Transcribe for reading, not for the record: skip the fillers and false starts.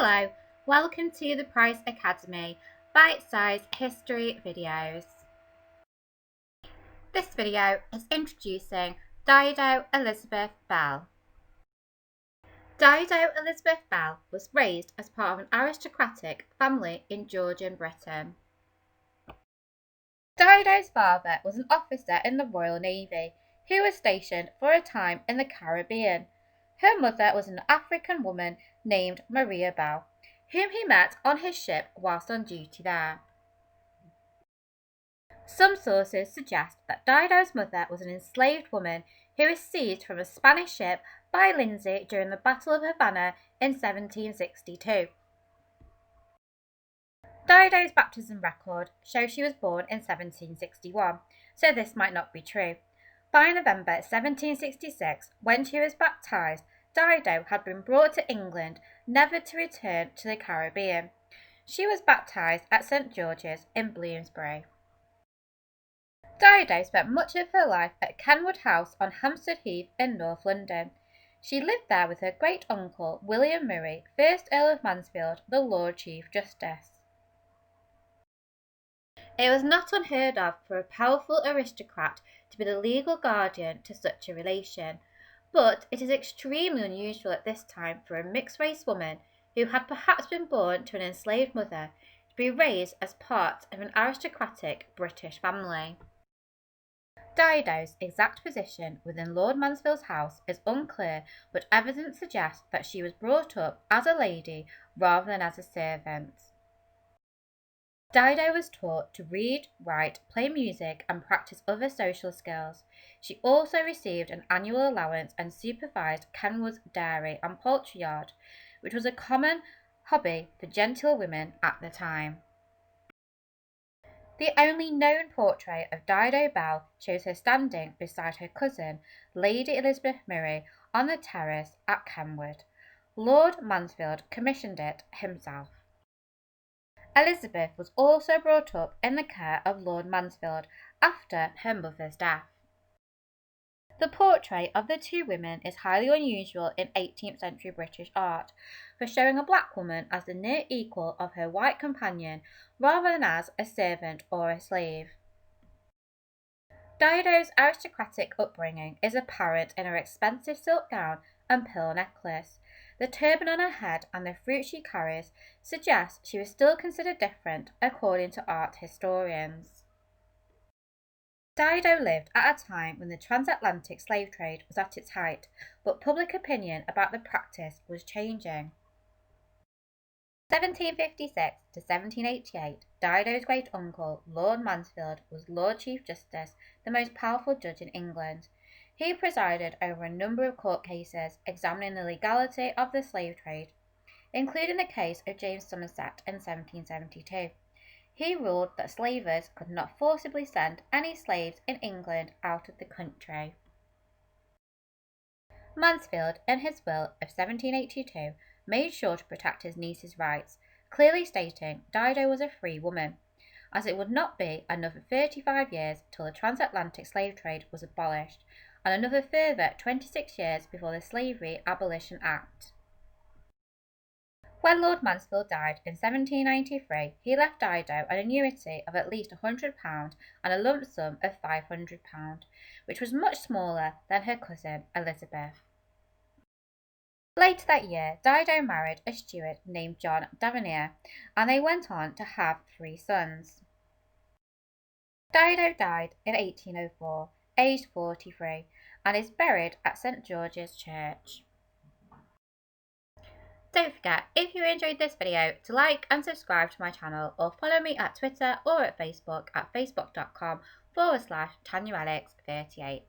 Hello, welcome to the Price Academy bite-sized history videos. This video is introducing Dido Elizabeth Belle. Dido Elizabeth Belle was raised as part of an aristocratic family in Georgian Britain. Dido's father was an officer in the Royal Navy who was stationed for a time in the Caribbean. Her mother was an African woman named Maria Belle, whom he met on his ship whilst on duty there. Some sources suggest that Dido's mother was an enslaved woman who was seized from a Spanish ship by Lindsey during the Battle of Havana in 1762. Dido's baptism record shows she was born in 1761, so this might not be true. By November 1766, when she was baptised, Dido had been brought to England, never to return to the Caribbean. She was baptised at St George's in Bloomsbury. Dido spent much of her life at Kenwood House on Hampstead Heath in North London. She lived there with her great-uncle William Murray, 1st Earl of Mansfield, the Lord Chief Justice. It was not unheard of for a powerful aristocrat to be the legal guardian to such a relation, but it is extremely unusual at this time for a mixed-race woman who had perhaps been born to an enslaved mother to be raised as part of an aristocratic British family. Dido's exact position within Lord Mansfield's house is unclear, but evidence suggests that she was brought up as a lady rather than as a servant. Dido was taught to read, write, play music and practice other social skills. She also received an annual allowance and supervised Kenwood's dairy and poultry yard, which was a common hobby for genteel women at the time. The only known portrait of Dido Belle shows her standing beside her cousin, Lady Elizabeth Murray, on the terrace at Kenwood. Lord Mansfield commissioned it himself. Elizabeth was also brought up in the care of Lord Mansfield after her mother's death. The portrait of the two women is highly unusual in 18th century British art, for showing a black woman as the near equal of her white companion rather than as a servant or a slave. Dido's aristocratic upbringing is apparent in her expensive silk gown and pearl necklace. The turban on her head and the fruit she carries suggest she was still considered different according to art historians. Dido lived at a time when the transatlantic slave trade was at its height, but public opinion about the practice was changing. 1756 to 1788, Dido's great-uncle, Lord Mansfield, was Lord Chief Justice, the most powerful judge in England. He presided over a number of court cases examining the legality of the slave trade, including the case of James Somerset in 1772. He ruled that slavers could not forcibly send any slaves in England out of the country. Mansfield, in his will of 1782, made sure to protect his niece's rights, clearly stating Dido was a free woman, as it would not be another 35 years till the transatlantic slave trade was abolished, and another further 26 years before the Slavery Abolition Act. When Lord Mansfield died in 1793, he left Dido an annuity of at least £100 and a lump sum of £500, which was much smaller than her cousin Elizabeth. Later that year, Dido married a steward named John Devanere, and they went on to have 3 sons. Dido died in 1804, aged 43, and is buried at St George's Church. Don't forget, if you enjoyed this video, to like and subscribe to my channel, or follow me at Twitter or at Facebook at facebook.com/TanyaAlex38.